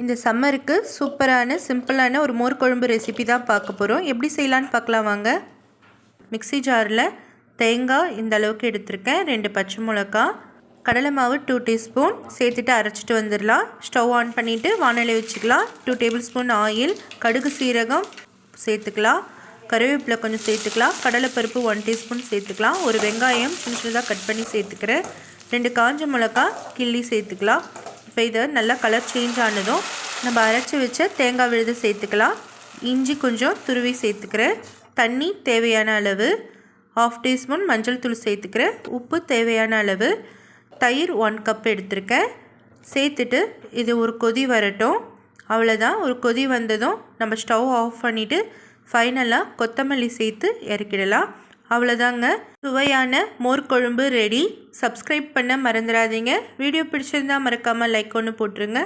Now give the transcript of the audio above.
இந்த சம்மருக்கு சூப்பரான சிம்பிளான ஒரு மோர் குழம்பு ரெசிபி தான் பார்க்க போகிறோம். எப்படி செய்யலான்னு பார்க்கலாம் வாங்க. மிக்ஸி ஜாரில் தேங்காய் இந்த அளவுக்கு எடுத்திருக்கேன், 2 பச்சை மிளகா, கடலை மாவு 2 டீஸ்பூன் சேர்த்துட்டு அரைச்சிட்டு வந்துடலாம். ஸ்டவ் ஆன் பண்ணிவிட்டு வானலை வச்சுக்கலாம். 2 டேபிள் ஸ்பூன் ஆயில், கடுகு சீரகம் சேர்த்துக்கலாம், கருவேப்பிலை கொஞ்சம் சேர்த்துக்கலாம், கடலைப்பருப்பு 1 டீஸ்பூன் சேர்த்துக்கலாம், ஒரு வெங்காயம் சின்ன சின்னதாக கட் பண்ணி சேர்த்துக்கிறேன், 2 காஞ்ச மிளகா கிள்ளி சேர்த்துக்கலாம். இப்போ இதை நல்லா கலர் சேஞ்ச் ஆனதும் நம்ம அரைச்சி வச்ச தேங்காய் விழுது சேர்த்துக்கலாம். இஞ்சி கொஞ்சம் துருவி சேர்த்துக்கிறேன், தண்ணி தேவையான அளவு, 1/2 டீஸ்பூன் மஞ்சள் தூள் சேர்த்துக்கிறேன், உப்பு தேவையான அளவு, தயிர் 1 கப் எடுத்திருக்கேன். சேர்த்துட்டு இது ஒரு கொதி வரட்டும். அவ்வளோதான். ஒரு கொதி வந்ததும் நம்ம ஸ்டவ் ஆஃப் பண்ணிவிட்டு ஃபைனலாக கொத்தமல்லி சேர்த்து இறக்கிடலாம். அவ்வளோதாங்க, சுவையான மோர் குழம்பு ரெடி. சப்ஸ்கிரைப் பண்ண மறந்துடாதீங்க. வீடியோ பிடிச்சிருந்தால் மறக்காமல் லைக் ஒன்று போட்டுருங்க.